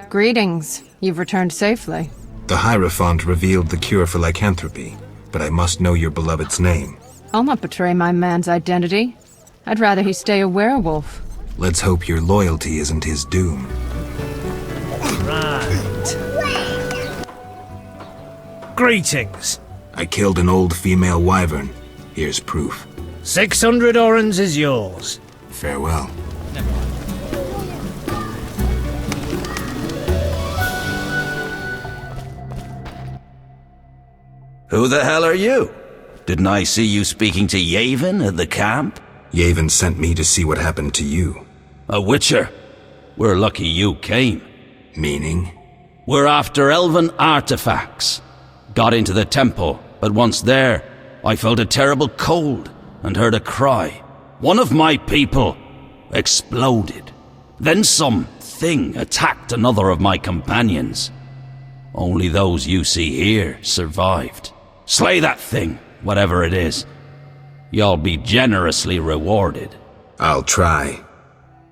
Greetings. You've returned safely. The Hierophant revealed the cure for lycanthropy, but I must know your beloved's name. I'll not betray my man's identity. I'd rather he stay a werewolf. Let's hope your loyalty isn't his doom. Right. Greetings. I killed an old female wyvern. Here's proof. 600 orens is yours. Farewell. Who the hell are you? Didn't I see you speaking to Yavin at the camp? Yavin sent me to see what happened to you. A witcher? We're lucky you came. Meaning? We're after elven artifacts. Got into the temple, but once there, I felt a terrible cold and heard a cry. One of my people exploded. Then some thing attacked another of my companions. Only those you see here survived. Slay that thing, whatever it is. You'll be generously rewarded. I'll try.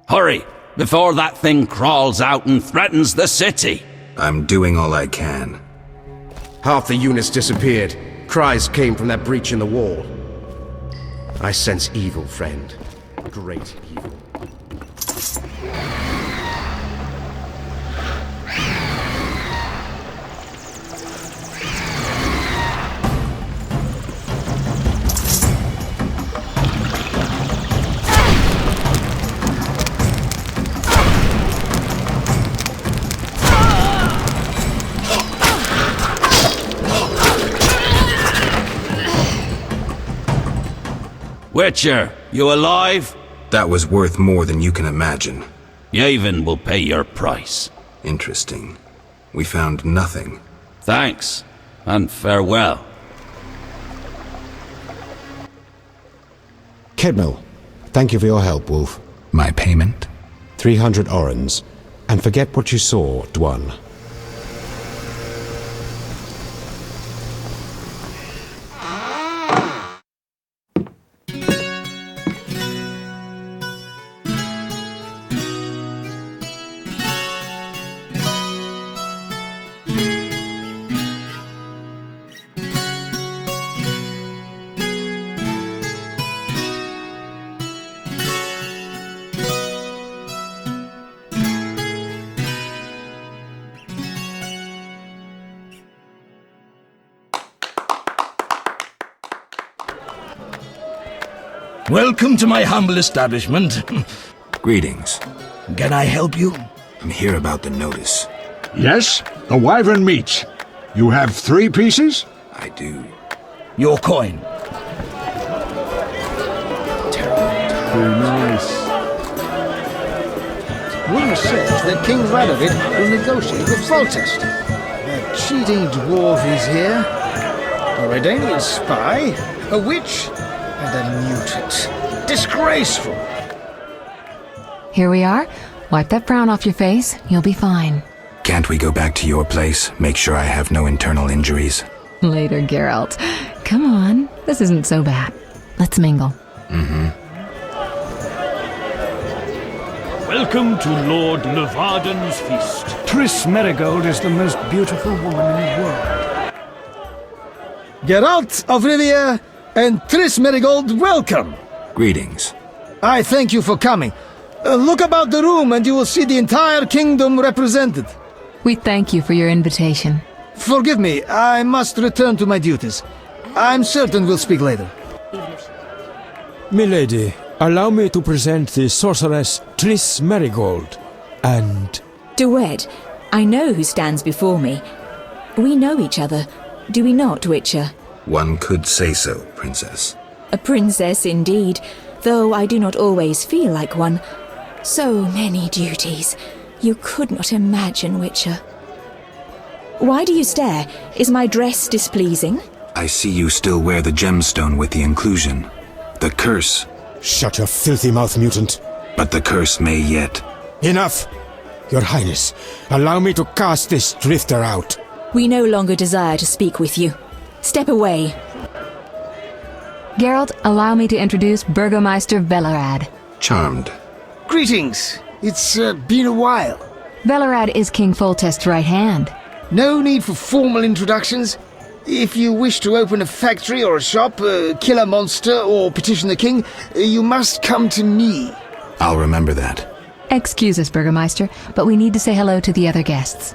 Hurry, before that thing crawls out and threatens the city. I'm doing all I can. Half the units disappeared. Cries came from that breach in the wall. I sense evil, friend. Great evil. Witcher, you alive? That was worth more than you can imagine. Yavin will pay your price. Interesting. We found nothing. Thanks, and farewell. Kedmil, thank you for your help, Wolf. My payment? 300 orens. And forget what you saw, Dwan. Welcome to my humble establishment. Greetings. Can I help you? I'm here about the notice. Yes, a wyvern meat. You have 3 pieces? I do. Your coin. Very nice. Rumor says that King Radovid will negotiate with Foltest. A cheating dwarf is here, a Redanian spy, a witch, and a mutant. Disgraceful! Here we are. Wipe that frown off your face. You'll be fine. Can't we go back to your place? Make sure I have no internal injuries. Later, Geralt. Come on. This isn't so bad. Let's mingle. Welcome to Lord Levarden's feast. Triss Merigold is the most beautiful woman in the world. Geralt of Rivia and Triss Merigold, welcome! Greetings. I thank you for coming. Look about the room and you will see the entire kingdom represented. We thank you for your invitation. Forgive me, I must return to my duties. I'm certain we'll speak later. Milady, allow me to present the sorceress Triss Merigold, and... Duet, I know who stands before me. We know each other, do we not, Witcher? One could say so, Princess. A princess indeed, though I do not always feel like one. So many duties. You could not imagine, Witcher. Why do you stare? Is my dress displeasing? I see you still wear the gemstone with the inclusion. The curse. Shut your filthy mouth, mutant. But the curse may yet. Enough! Your Highness, allow me to cast this drifter out. We no longer desire to speak with you. Step away. Geralt, allow me to introduce Burgomeister Velarad. Charmed. Greetings. It's been a while. Velerad is King Foltest's right hand. No need for formal introductions. If you wish to open a factory or a shop, kill a monster, or petition the king, you must come to me. I'll remember that. Excuse us, Burgermeister, but we need to say hello to the other guests.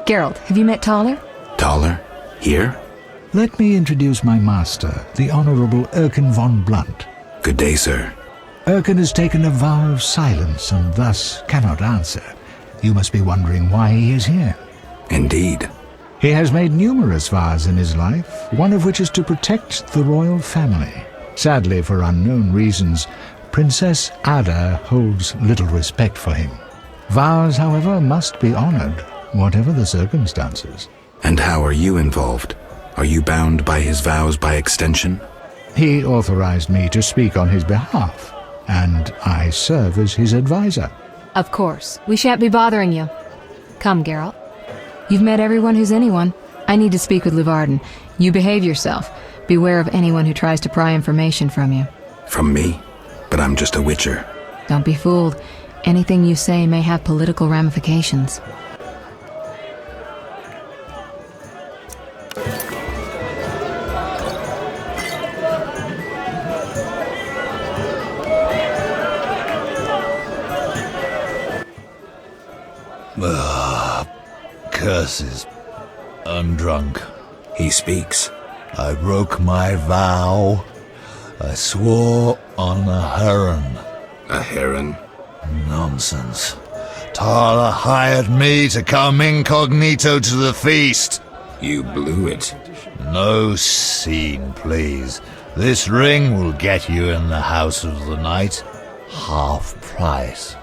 Geralt, have you met Taller? Taller? Here? Let me introduce my master, the Honorable Erkin von Blunt. Good day, sir. Erkin has taken a vow of silence and thus cannot answer. You must be wondering why he is here. Indeed. He has made numerous vows in his life, one of which is to protect the royal family. Sadly, for unknown reasons, Princess Ada holds little respect for him. Vows, however, must be honored, whatever the circumstances. And how are you involved? Are you bound by his vows by extension? He authorized me to speak on his behalf, and I serve as his advisor. Of course. We shan't be bothering you. Come, Geralt. You've met everyone who's anyone. I need to speak with Luvarden. You behave yourself. Beware of anyone who tries to pry information from you. From me? But I'm just a witcher. Don't be fooled. Anything you say may have political ramifications. Curses. I'm drunk. He speaks. I broke my vow. I swore on a heron. A heron? Nonsense. Tala hired me to come incognito to the feast. You blew it. No scene, please. This ring will get you in the House of the Night. Half price.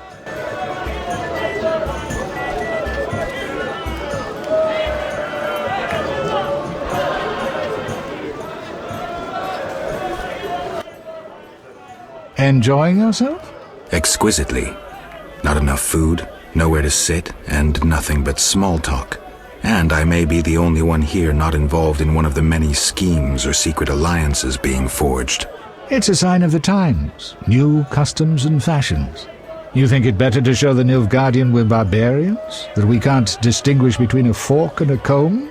Enjoying yourself? Exquisitely. Not enough food, nowhere to sit, and nothing but small talk. And I may be the only one here not involved in one of the many schemes or secret alliances being forged. It's a sign of the times. New customs and fashions. You think it better to show the Nilfgaardian we're barbarians? That we can't distinguish between a fork and a comb?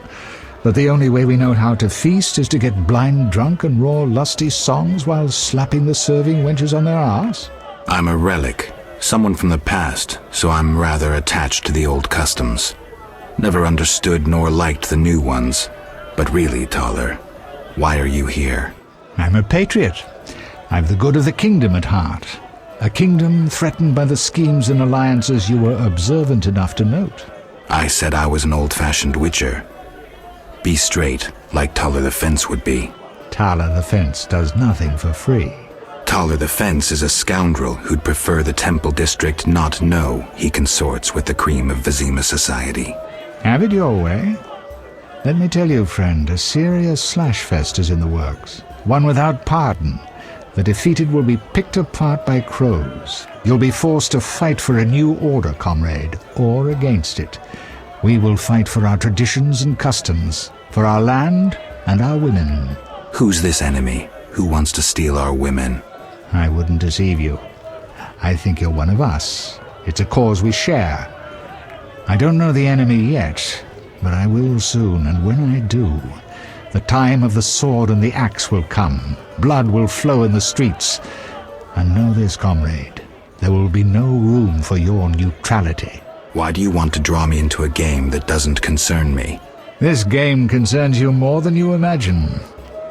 That the only way we know how to feast is to get blind drunk and roar lusty songs while slapping the serving wenches on their arse? I'm a relic, someone from the past, so I'm rather attached to the old customs. Never understood nor liked the new ones. But really, Taller, why are you here? I'm a patriot. I've the good of the kingdom at heart. A kingdom threatened by the schemes and alliances you were observant enough to note. I said I was an old-fashioned witcher. Be straight, like Taller the Fence would be. Taller the Fence does nothing for free. Taller the Fence is a scoundrel who'd prefer the Temple District not know he consorts with the cream of Vizima society. Have it your way. Let me tell you, friend, a serious slashfest is in the works. One without pardon. The defeated will be picked apart by crows. You'll be forced to fight for a new order, comrade, or against it. We will fight for our traditions and customs, for our land and our women. Who's this enemy? Who wants to steal our women? I wouldn't deceive you. I think you're one of us. It's a cause we share. I don't know the enemy yet, but I will soon, and when I do, the time of the sword and the axe will come. Blood will flow in the streets. And know this, comrade, there will be no room for your neutrality. Why do you want to draw me into a game that doesn't concern me? This game concerns you more than you imagine.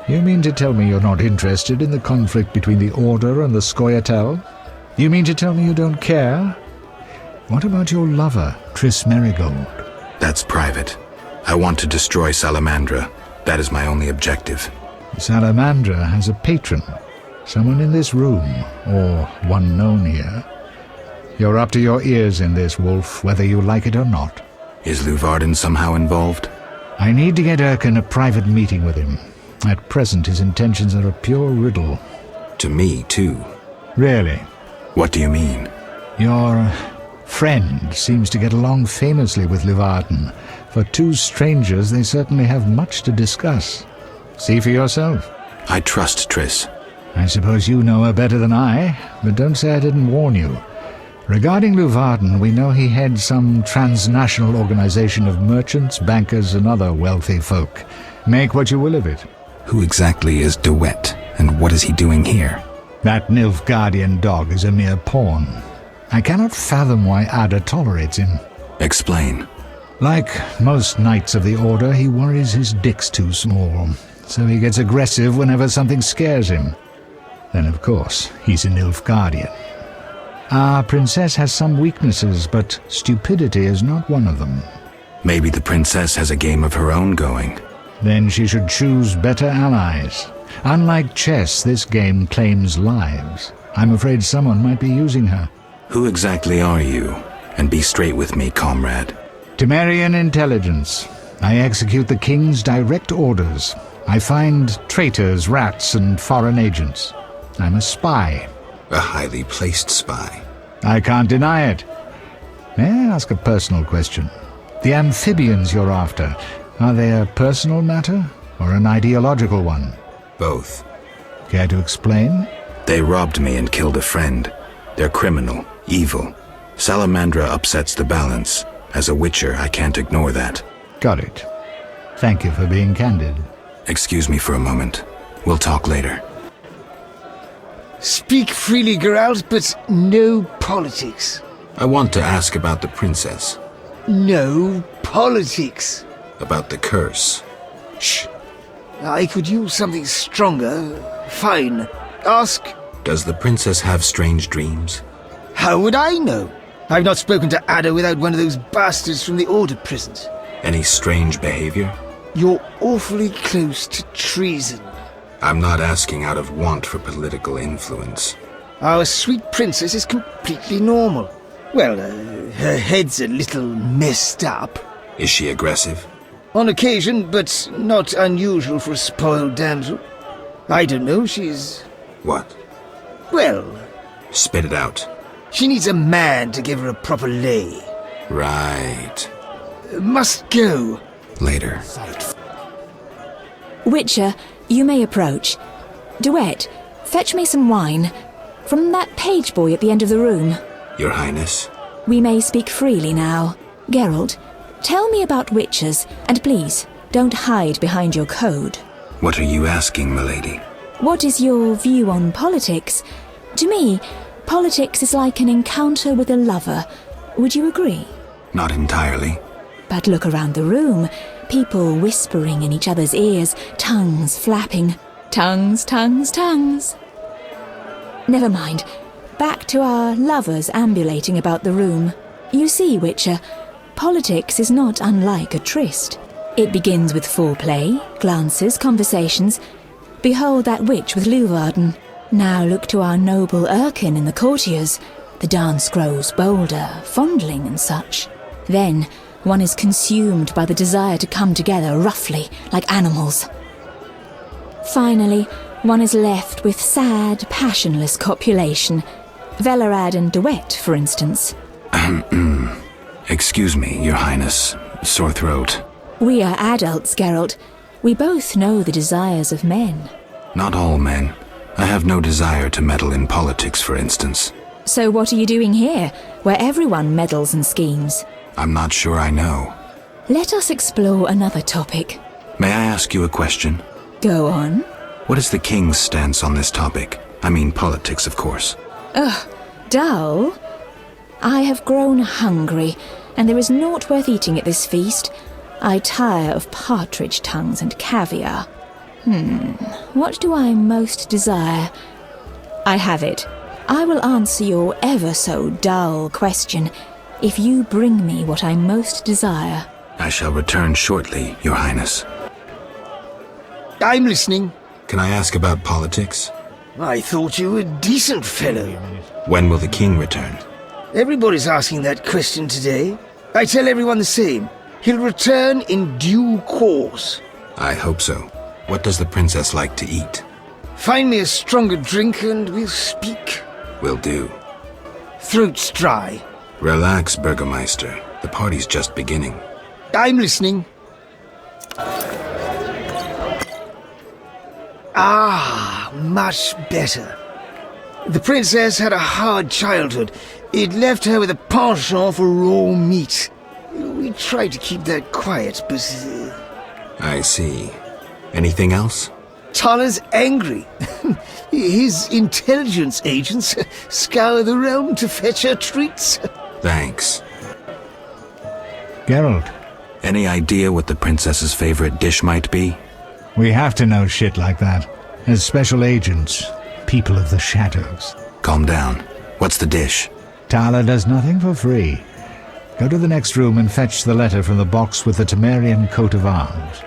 You mean to tell me you're not interested in the conflict between the Order and the Scoia'tael? You mean to tell me you don't care? What about your lover, Triss Merigold? That's private. I want to destroy Salamandra. That is my only objective. Salamandra has a patron. Someone in this room, or one known here. You're up to your ears in this, Wolf, whether you like it or not. Is Luvarden somehow involved? I need to get Erkin a private meeting with him. At present, his intentions are a pure riddle. To me, too. Really? What do you mean? Your friend seems to get along famously with Luvarden. For two strangers, they certainly have much to discuss. See for yourself. I trust Triss. I suppose you know her better than I, but don't say I didn't warn you. Regarding Luvarden, we know he heads some transnational organization of merchants, bankers, and other wealthy folk. Make what you will of it. Who exactly is DeWitt, and what is he doing here? That Nilfgaardian dog is a mere pawn. I cannot fathom why Ada tolerates him. Explain. Like most knights of the Order, he worries his dick's too small, so he gets aggressive whenever something scares him. Then, of course, he's a Nilfgaardian. Our princess has some weaknesses, but stupidity is not one of them. Maybe the princess has a game of her own going. Then she should choose better allies. Unlike chess, this game claims lives. I'm afraid someone might be using her. Who exactly are you? And be straight with me, comrade. Temerian intelligence. I execute the king's direct orders. I find traitors, rats, and foreign agents. I'm a spy. A highly placed spy. I can't deny it. May I ask a personal question? The amphibians you're after, are they a personal matter or an ideological one? Both. Care to explain? They robbed me and killed a friend. They're criminal, evil. Salamandra upsets the balance. As a witcher, I can't ignore that. Got it. Thank you for being candid. Excuse me for a moment. We'll talk later. Speak freely, Geralt, but no politics. I want to ask about the princess. No politics. About the curse. Shh. I could use something stronger. Fine. Ask. Does the princess have strange dreams? How would I know? I've not spoken to Ada without one of those bastards from the Order prisons. Any strange behavior? You're awfully close to treason. I'm not asking out of want for political influence. Our sweet princess is completely normal. Well, her head's a little messed up. Is she aggressive? On occasion, but not unusual for a spoiled damsel. I don't know, she's... What? Well... Spit it out. She needs a man to give her a proper lay. Right. Must go. Later. Witcher, you may approach. Duet, fetch me some wine. From that page boy at the end of the room. Your Highness? We may speak freely now. Geralt, tell me about witchers, and please, don't hide behind your code. What are you asking, milady? What is your view on politics? To me, politics is like an encounter with a lover. Would you agree? Not entirely. But look around the room. People whispering in each other's ears, tongues flapping. Tongues, tongues, tongues. Never mind. Back to our lovers ambulating about the room. You see, Witcher, politics is not unlike a tryst. It begins with foreplay, glances, conversations. Behold that witch with Luvarden. Now look to our noble Erkin and the courtiers. The dance grows bolder, fondling and such. Then one is consumed by the desire to come together roughly, like animals. Finally, one is left with sad, passionless copulation. Velerad and Duet, for instance. Excuse me, Your Highness. Sore throat. We are adults, Geralt. We both know the desires of men. Not all men. I have no desire to meddle in politics, for instance. So what are you doing here, where everyone meddles and schemes? I'm not sure I know. Let us explore another topic. May I ask you a question? Go on. What is the king's stance on this topic? I mean politics, of course. Ugh, dull? I have grown hungry, and there is naught worth eating at this feast. I tire of partridge tongues and caviar. What do I most desire? I have it. I will answer your ever so dull question if you bring me what I most desire. I shall return shortly, Your Highness. I'm listening. Can I ask about politics? I thought you were a decent fellow. When will the king return? Everybody's asking that question today. I tell everyone the same. He'll return in due course. I hope so. What does the princess like to eat? Find me a stronger drink and we'll speak. Will do. Throat's dry. Relax, Burgermeister. The party's just beginning. I'm listening. Ah, much better. The princess had a hard childhood. It left her with a penchant for raw meat. We tried to keep that quiet, but... I see. Anything else? Tala's angry. His intelligence agents scour the realm to fetch her treats. Thanks. Geralt, Any idea what the princess's favorite dish might be? we have to know shit like that. As special agents, people of the shadows. Calm down. What's the dish? Tala does nothing for free. Go to the next room and fetch the letter from the box with the Temerian coat of arms.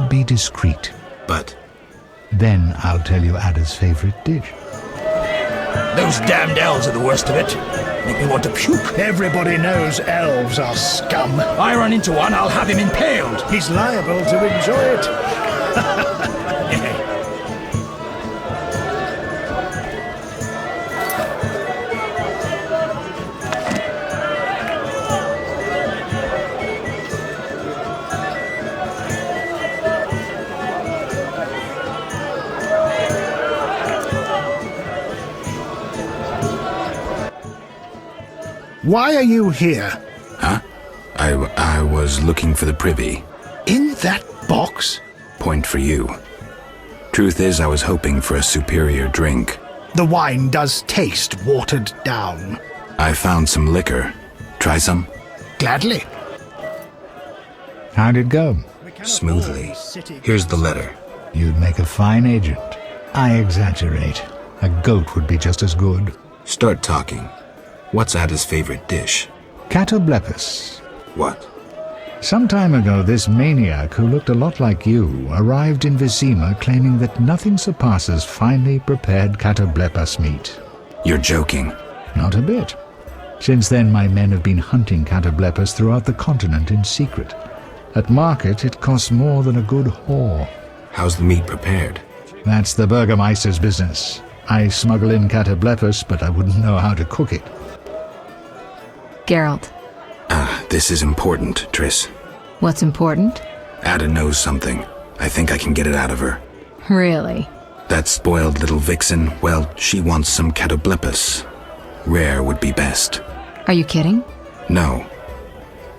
Be discreet. But... Then I'll tell you Ada's favorite dish. Those damned elves are the worst of it. Make me want to puke. Everybody knows elves are scum. I run into one, I'll have him impaled. He's liable to enjoy it. Why are you here? Huh? I was looking for the privy. In that box? Point for you. Truth is, I was hoping for a superior drink. The wine does taste watered down. I found some liquor. Try some? Gladly. How'd it go? Smoothly. Here's the letter. You'd make a fine agent. I exaggerate. A goat would be just as good. Start talking. What's Ada's favorite dish? Catoblepis. What? Some time ago, this maniac who looked a lot like you arrived in Vizima claiming that nothing surpasses finely prepared catoblepas meat. You're joking. Not a bit. Since then, my men have been hunting catoblepas throughout the continent in secret. At market, it costs more than a good whore. How's the meat prepared? That's the Burgermeister's business. I smuggle in catoblepas, but I wouldn't know how to cook it. Geralt. This is important, Triss. What's important? Ada knows something. I think I can get it out of her. Really? That spoiled little vixen, well, she wants some catoblepas. Rare would be best. Are you kidding? No.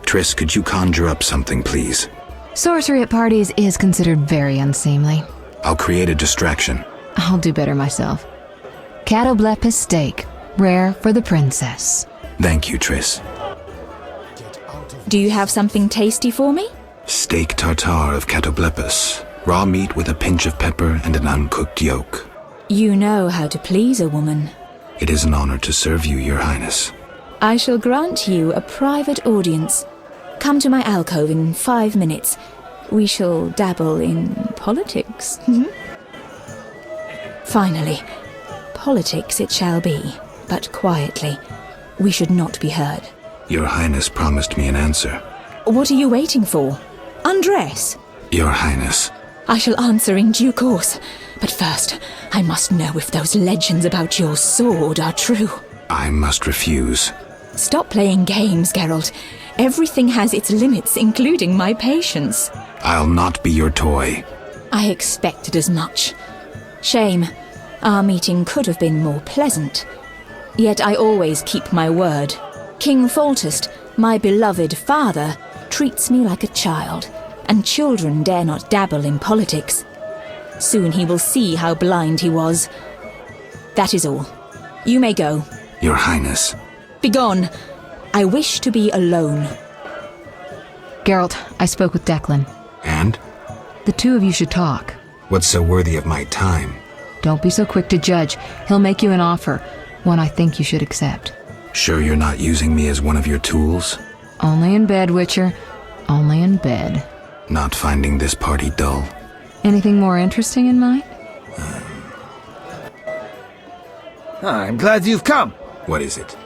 Triss, could you conjure up something, please? Sorcery at parties is considered very unseemly. I'll create a distraction. I'll do better myself. Catoblepis steak, rare for the princess. Thank you, Triss. Do you have something tasty for me? Steak tartare of catoblepis. Raw meat with a pinch of pepper and an uncooked yolk. You know how to please a woman. It is an honor to serve you, Your Highness. I shall grant you a private audience. Come to my alcove in 5 minutes. We shall dabble in politics. Finally, politics it shall be, but quietly. We should not be heard. Your Highness promised me an answer. What are you waiting for? Undress. Your Highness. I shall answer in due course. But first, I must know if those legends about your sword are true. I must refuse. Stop playing games, Geralt. Everything has its limits, including my patience. I'll not be your toy. I expected as much. Shame. Our meeting could have been more pleasant. Yet I always keep my word. King Foltest, my beloved father, treats me like a child, and children dare not dabble in politics. Soon he will see how blind he was. That is all. You may go. Your Highness. Begone. I wish to be alone. Geralt, I spoke with Declan. And? The two of you should talk. What's so worthy of my time? Don't be so quick to judge. He'll make you an offer, one I think you should accept. Sure you're not using me as one of your tools? Only in bed, Witcher. Only in bed. Not finding this party dull? Anything more interesting in mind? I'm glad you've come. What is it?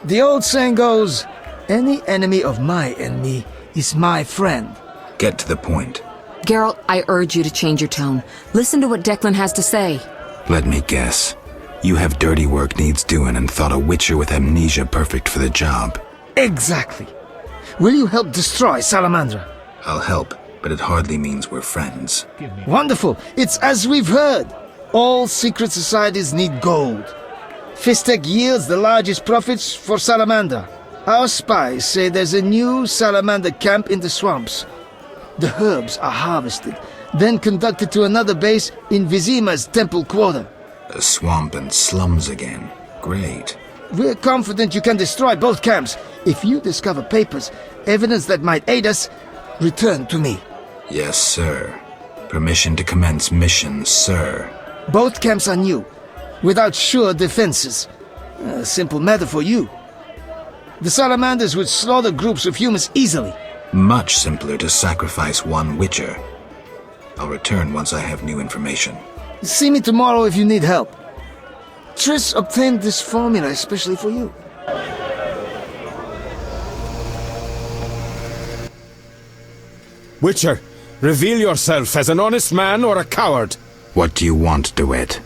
The old saying goes, any enemy of my enemy is my friend. Get to the point. Geralt, I urge you to change your tone. Listen to what Declan has to say. Let me guess. You have dirty work needs doing and thought a witcher with amnesia perfect for the job. Exactly. Will you help destroy Salamandra? I'll help, but it hardly means we're friends. Wonderful. It's as we've heard. All secret societies need gold. Fistek yields the largest profits for Salamandra. Our spies say there's a new Salamander camp in the swamps. The herbs are harvested, then conducted to another base in Vizima's temple quarter. A swamp and slums again. Great. We're confident you can destroy both camps. If you discover papers, evidence that might aid us, return to me. Yes, sir. Permission to commence mission, sir. Both camps are new, without sure defenses. A simple matter for you. The Salamanders would slaughter groups of humans easily. Much simpler to sacrifice one Witcher. I'll return once I have new information. See me tomorrow if you need help. Triss obtained this formula especially for you. Witcher, reveal yourself as an honest man or a coward. What do you want, DeWitt?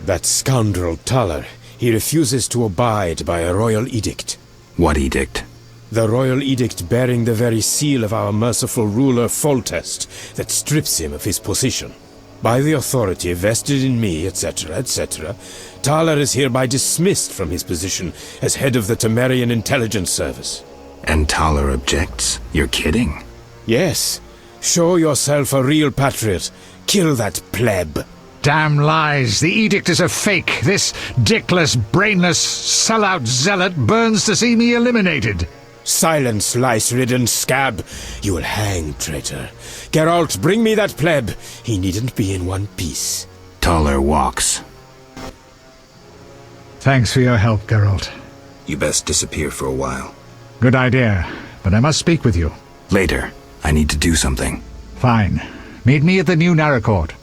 That scoundrel Taller. He refuses to abide by a royal edict. What edict? The royal edict bearing the very seal of our merciful ruler Foltest that strips him of his position. By the authority vested in me, etc., etc., Taller is hereby dismissed from his position as head of the Temerian Intelligence Service. And Taller objects? You're kidding? Yes. Show yourself a real patriot. Kill that pleb. Damn lies! The edict is a fake! This dickless, brainless, sellout zealot burns to see me eliminated! Silence, lice-ridden scab! You will hang, traitor. Geralt, bring me that pleb. He needn't be in one piece. Taller walks. Thanks for your help, Geralt. You best disappear for a while. Good idea, but I must speak with you. Later. I need to do something. Fine. Meet me at the new Narracourt.